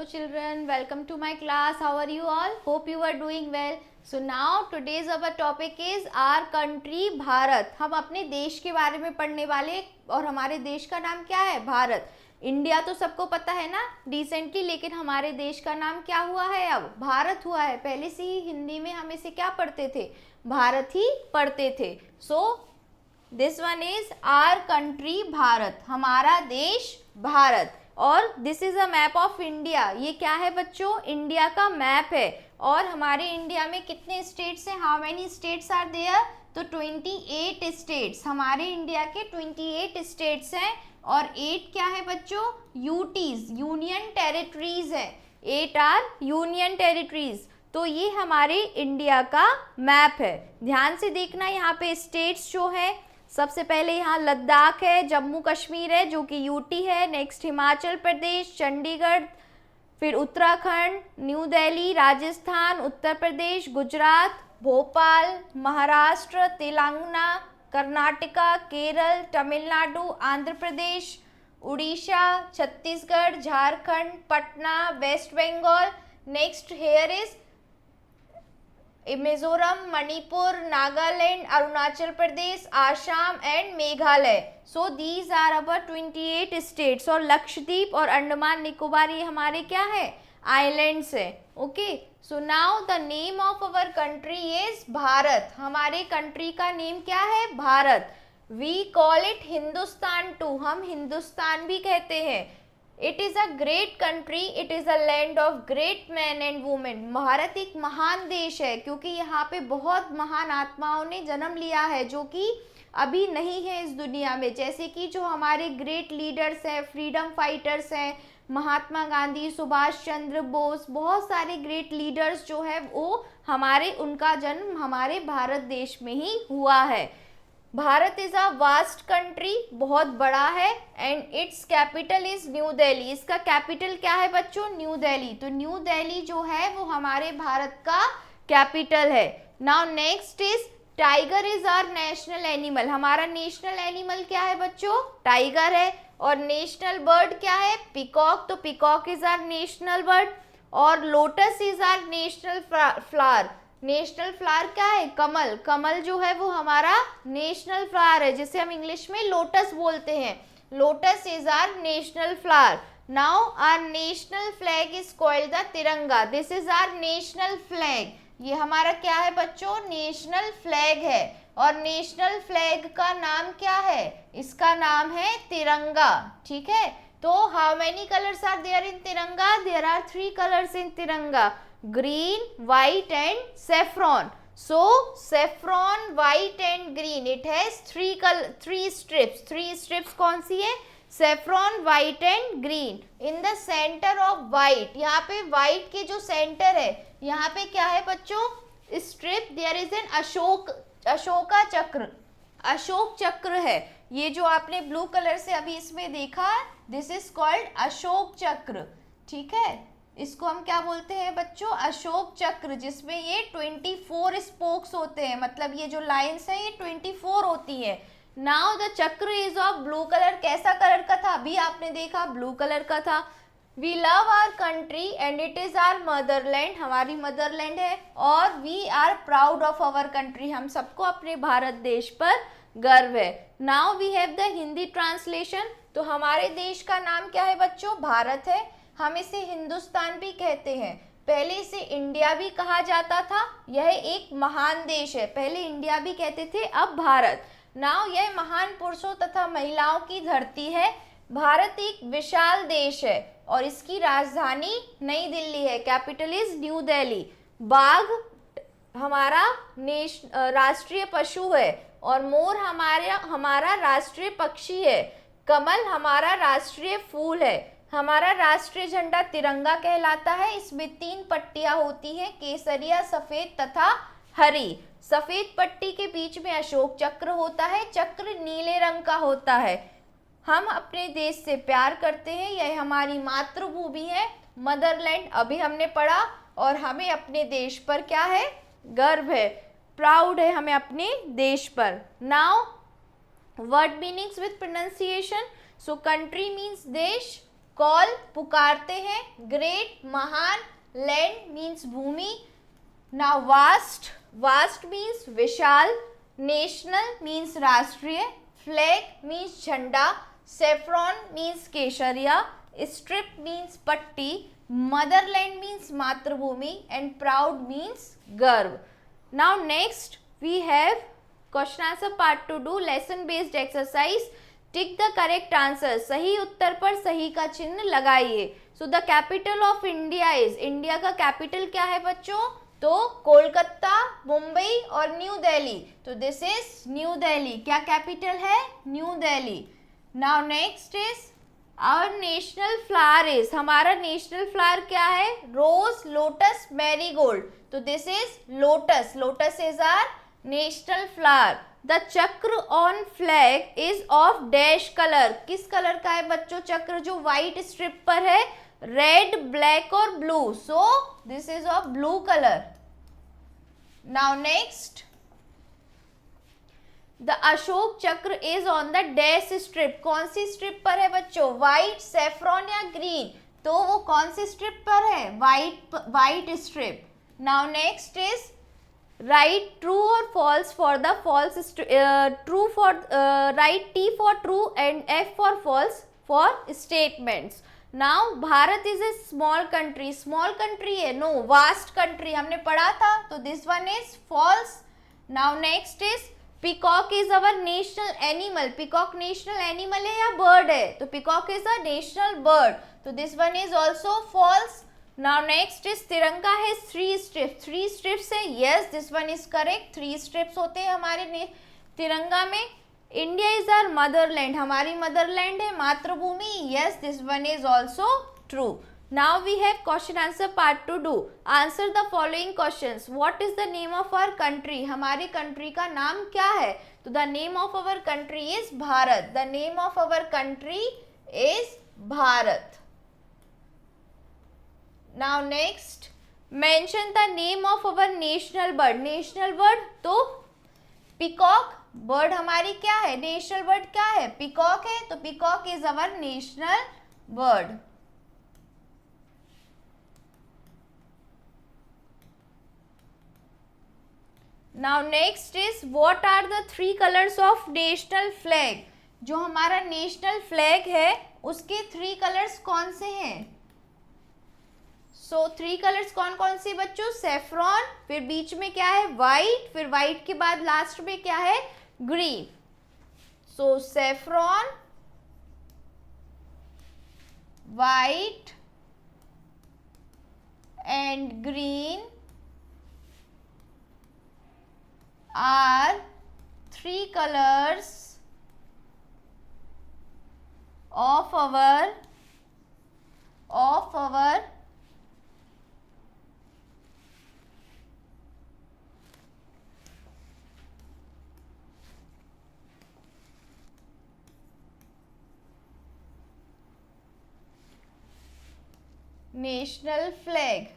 Hello children, welcome to my class. How are you all? Hope you are doing well. So now today's our topic is our country Bharat. हम अपने देश के बारे में पढ़ने वाले और हमारे देश का नाम क्या है? भारत. इंडिया तो सबको पता है ना डिसेंटली, लेकिन हमारे देश का नाम क्या हुआ है? अब भारत हुआ है. पहले से ही हिंदी में हम इसे क्या पढ़ते थे? भारत ही पढ़ते थे. So this one is our country Bharat, हमारा देश भारत. और this is a map of India. ये क्या है बच्चों? इंडिया का मैप है. और हमारे इंडिया में कितने स्टेट्स हैं? How many states are there? तो 28 स्टेट्स. हमारे इंडिया के 28 स्टेट्स हैं. और 8 क्या है बच्चों? यूटीज, यूनियन टेरिटरीज है. 8 आर यूनियन टेरिटरीज. तो ये हमारे इंडिया का मैप है. ध्यान से देखना, यहाँ पे स्टेट्स जो है, सबसे पहले यहाँ लद्दाख है, जम्मू कश्मीर है जो कि यूटी है, नेक्स्ट हिमाचल प्रदेश, चंडीगढ़, फिर Uttarakhand, New Delhi, Rajasthan, Uttar Pradesh, Gujarat, Bhopal, Maharashtra, Telangana, Karnataka, Kerala, Tamil Nadu, Andhra Pradesh, Orissa, Chhattisgarh, Jharkhand, Patna, West Bengal. Next here is Mizoram, Manipur, Nagaland, Arunachal Pradesh, Assam and Meghalaya. So these are our 28 states. और लक्षद्वीप और अंडमान निकोबार ये हमारे क्या है? आइलैंड्स है. Okay. So now the name of our country is Bharat. हमारे कंट्री का नेम क्या है? Bharat. We call it Hindustan too. हम हिंदुस्तान भी कहते हैं. It is a great country, it is a land of great man and women. Bharat एक महान देश है क्योंकि यहाँ पे बहुत महान आत्माओं ने जन्म लिया है जो कि अभी नहीं है इस दुनिया में. जैसे कि जो हमारे ग्रेट लीडर्स हैं, फ्रीडम फाइटर्स हैं, महात्मा गांधी, सुभाष चंद्र बोस, बहुत सारे ग्रेट लीडर्स जो है वो हमारे, उनका जन्म हमारे भारत देश में ही हुआ है. Bharat is a vast country, बहुत बड़ा है. And it's capital is new Delhi. इसका कैपिटल क्या है बच्चों? न्यू दिल्ली. तो न्यू दिल्ली जो है वो हमारे भारत का कैपिटल है. Now next is tiger is our national animal. हमारा नेशनल एनिमल क्या है बच्चों? टाइगर है. और नेशनल बर्ड क्या है? पिकॉक. तो peacock is our national bird. और lotus is our national flower. National flower क्या है? कमल. कमल जो है वो हमारा नेशनल फ्लावर है, जिसे हम इंग्लिश में लोटस बोलते हैं. Lotus is our national flower. Now our national flag is called the Tiranga. This is our national flag. ये हमारा क्या है बच्चों? नेशनल फ्लैग है. और नेशनल फ्लैग का नाम क्या है? इसका नाम है तिरंगा. ठीक है. तो how many colours are there in Tiranga? There are 3 colours इन तिरंगा. Green, white and saffron. So saffron, white and green. It has 3 strips. 3 strips कौन सी है? Saffron, white and green. In the center of white. यहाँ पे white के जो center है, यहाँ पे क्या है बच्चों? Strip. There is an Ashoka चक्र. अशोक चक्र है. ये जो आपने ब्लू कलर से अभी इसमें देखा, दिस इज कॉल्ड अशोक चक्र. ठीक है. इसको हम क्या बोलते हैं बच्चों? अशोक चक्र, जिसमें ये 24 स्पोक्स होते हैं. मतलब ये जो लाइन्स हैं ये 24 होती हैं. Now the chakra is of blue colour. कैसा कलर का था? अभी आपने देखा ब्लू कलर का था. We love our country and it is our motherland. हमारी मदरलैंड है. और we are proud of our country. हम सबको अपने भारत देश पर गर्व है. Now we have the Hindi translation. तो हमारे देश का नाम क्या है बच्चों? भारत है. हम इसे हिंदुस्तान भी कहते हैं. पहले इसे इंडिया भी कहा जाता था. यह एक महान देश है. पहले इंडिया भी कहते थे, अब भारत. नाउ यह महान पुरुषों तथा महिलाओं की धरती है. भारत एक विशाल देश है और इसकी राजधानी नई दिल्ली है. Capital is new Delhi. बाघ हमारा राष्ट्रीय पशु है. और मोर हमारा राष्ट्रीय पक्षी है. कमल हमारा राष्ट्रीय फूल है. हमारा राष्ट्रीय झंडा तिरंगा कहलाता है. इसमें 3 पट्टियां होती हैं, केसरिया, सफेद तथा हरी. सफेद पट्टी के बीच में अशोक चक्र होता है. चक्र नीले रंग का होता है. हम अपने देश से प्यार करते हैं. यह हमारी मातृभूमि है, मदरलैंड. अभी हमने पढ़ा. और हमें अपने देश पर क्या है? गर्व है, प्राउड है हमें अपने देश पर. Now word meanings with pronunciation. So country means देश, कॉल पुकारते हैं, ग्रेट महान, लैंड मीन्स भूमि, नाउ वास्ट, वास्ट मीन्स विशाल, नेशनल मीन्स राष्ट्रीय, फ्लैग मीन्स झंडा, सेफ्रॉन मीन्स केसरिया, स्ट्रिप मीन्स पट्टी, मदरलैंड मीन्स मातृभूमि एंड प्राउड मीन्स गर्व. Now next we have question answer part to do, lesson based exercise. Tick the correct answer, सही उत्तर पर सही का चिन्ह लगाइए. So the capital of India is, India का कैपिटल क्या है बच्चों? तो कोलकाता, मुंबई और न्यू दिल्ली. तो दिस इज न्यू दिल्ली. क्या कैपिटल है? New Delhi. Now next is our national flower is, हमारा नेशनल फ्लावर क्या है? Rose, lotus, marigold. तो this is lotus. Lotus is our national flower. The chakra on flag is of dash colour, किस colour का है बच्चों चक्र जो व्हाइट स्ट्रिप पर है? रेड, ब्लैक और blue. So this is of blue colour. Now next, the Ashoka chakra is on the dash strip, कौन सी स्ट्रिप पर है बच्चों? व्हाइट, सेफ्रॉन या ग्रीन? तो वो कौन सी स्ट्रिप पर है? White strip. Now next is write true और false for the false, true for right T for true and F for false for statements. Now Bharat is a small country, small country है? No, vast country हमने पढ़ा था. तो this one is false. Now next is peacock is our national animal, peacock national animal है या bird है? तो peacock is a national bird. तो this one is also false. Now next is Tiranga है 3 स्ट्रिप्स, 3 स्ट्रिप्स है? Yes, this one is correct. 3 strips होते हैं हमारे तिरंगा में. इंडिया इज आवर मदरलैंड, हमारी मदरलैंड है, मातृभूमि. Yes, this one is also true. Now we have question answer part to do. Answer the following questions. What is the name of our country, हमारी country का नाम क्या है? तो the name of our country is Bharat. The name of our country is Bharat. Now next, mention the name of our national bird, national bird तो peacock. Bird हमारी क्या है? नेशनल बर्ड क्या है? पीकॉक है. तो peacock is our national bird. Now next is what are the 3 colours of national flag, जो हमारा नेशनल फ्लैग है उसके 3 कलर्स कौन से हैं? सो 3 कलर्स कौन कौन से बच्चों? सेफ्रॉन, फिर बीच में क्या है? व्हाइट, फिर व्हाइट के बाद लास्ट में क्या है? Green. So saffron, white and green are 3 colors of our national flag.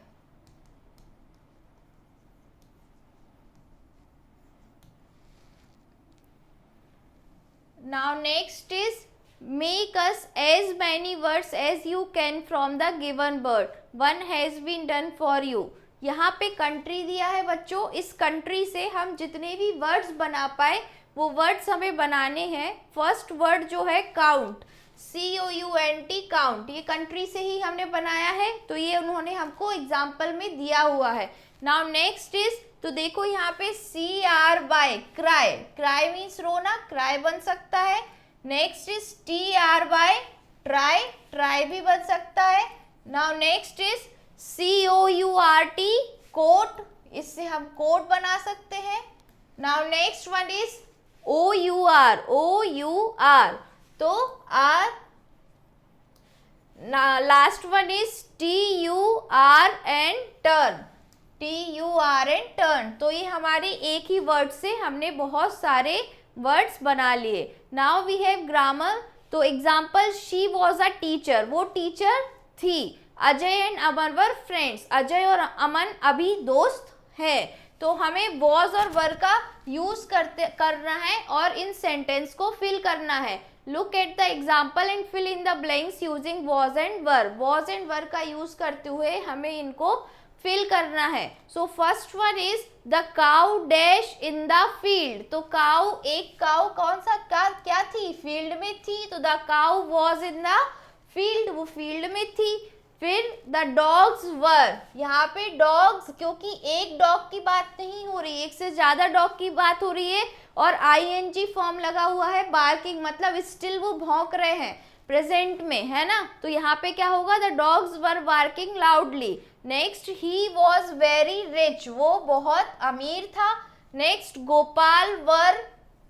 Now next is make us as many words as you can from the given word. One has been done for you. यहाँ पे country दिया है बच्चों, इस country से हम जितने भी वर्ड्स बना पाए वो वर्ड्स हमें बनाने हैं. फर्स्ट वर्ड जो है काउंट, COUNT, काउंट, ये कंट्री से ही हमने बनाया है. तो ये उन्होंने हमको एग्जाम्पल में दिया हुआ है. नाउ नेक्स्ट इज, तो देखो यहाँ पे CRY, क्राई, क्राई मीन्स रोना, क्राई बन सकता है. Next is TRY, try, try भी बन सकता है. Now next is COURT, coat, इससे हम कोट बना सकते हैं. Now next one is OUR, तो our. Last one is TUR and turn, TUR and turn. तो ये हमारे एक ही वर्ड से हमने बहुत सारे वर्ड्स बना लिए. Now we have grammar. तो example, she was a teacher, वो टीचर थी. Ajay and Aman were friends, Ajay और अमन अभी दोस्त है. तो हमें वॉज और वर का यूज करना है और इन सेंटेंस को फिल करना है. Look at the example and fill in the blanks using was and were. Was and were का यूज करते हुए हमें इनको फिल करना है। So first one is the cow dash in the field. तो काउ, एक काउ कौन सा क्या थी, फील्ड में थी, तो the cow was in the field, वो फील्ड में थी। फिर द डॉग्स वर, यहाँ पे डॉग्स, क्योंकि एक डॉग की बात नहीं हो रही, एक से ज्यादा डॉग की बात हो रही है और आईएनजी फॉर्म लगा हुआ है, बार्किंग मतलब स्टिल वो भौंक रहे हैं प्रेजेंट में, है ना। तो यहाँ पे क्या होगा, the dogs were barking loudly. Next, he was very rich, वो बहुत अमीर था। Next, Gopal were,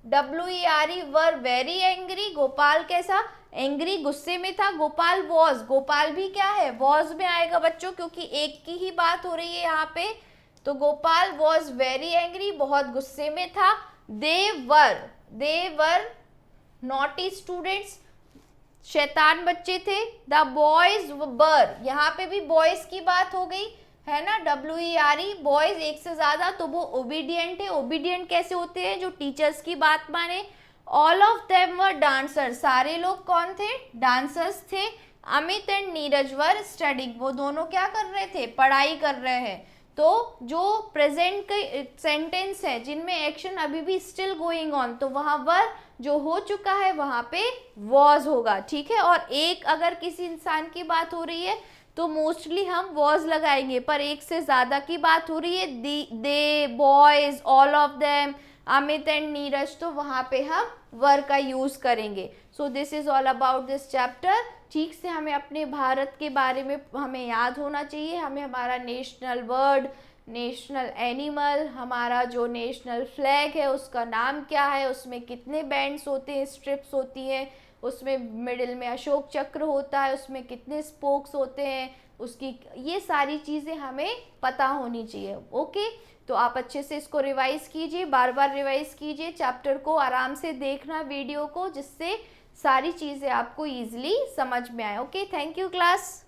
WERE were very angry, Gopal कैसा, एंग्री, गुस्से में था। गोपाल वॉज, गोपाल भी क्या है, वॉज में आएगा बच्चों, क्योंकि एक की ही बात हो रही है यहाँ पे। तो गोपाल वॉज वेरी एंग्री, बहुत गुस्से में था। दे वर नॉटी स्टूडेंट्स, शैतान बच्चे थे। द बॉयज वर, यहाँ पे भी बॉयज की बात हो गई, है ना, WERE, बॉयज एक से ज्यादा, तो वो ओबीडियंट है। ओबीडियंट कैसे होते हैं, जो टीचर्स की बात माने। All of them were dancer, सारे लोग कौन थे, डांसर्स थे। Amit and Neeraj were studying, वो दोनों क्या कर रहे थे, पढ़ाई कर रहे हैं। तो जो प्रेजेंट के सेंटेंस है जिनमें एक्शन अभी भी स्टिल गोइंग ऑन, तो वहां वर, जो हो चुका है वहां पे वॉज होगा, ठीक है। और एक अगर किसी इंसान की बात हो रही है तो मोस्टली हम वॉज लगाएंगे, पर एक से ज्यादा की बात हो रही है, they, boys, all of them, Amit and Neeraj, तो वहां पे हम वर का यूज करेंगे। So this is all about this chapter. ठीक से हमें अपने भारत के बारे में हमें याद होना चाहिए, हमें हमारा नेशनल बर्ड, नेशनल एनिमल, हमारा जो नेशनल फ्लैग है उसका नाम क्या है, उसमें कितने बैंड्स होते हैं, स्ट्रिप्स होती हैं, उसमें मिडिल में अशोक चक्र होता है, उसमें कितने स्पोक्स होते हैं, उसकी ये सारी चीज़ें हमें पता होनी चाहिए। ओके, तो आप अच्छे से इसको रिवाइज कीजिए, बार बार रिवाइज कीजिए, चैप्टर को आराम से देखना वीडियो को, जिससे सारी चीज़ें आपको ईजिली समझ में आए। Okay, thank you class.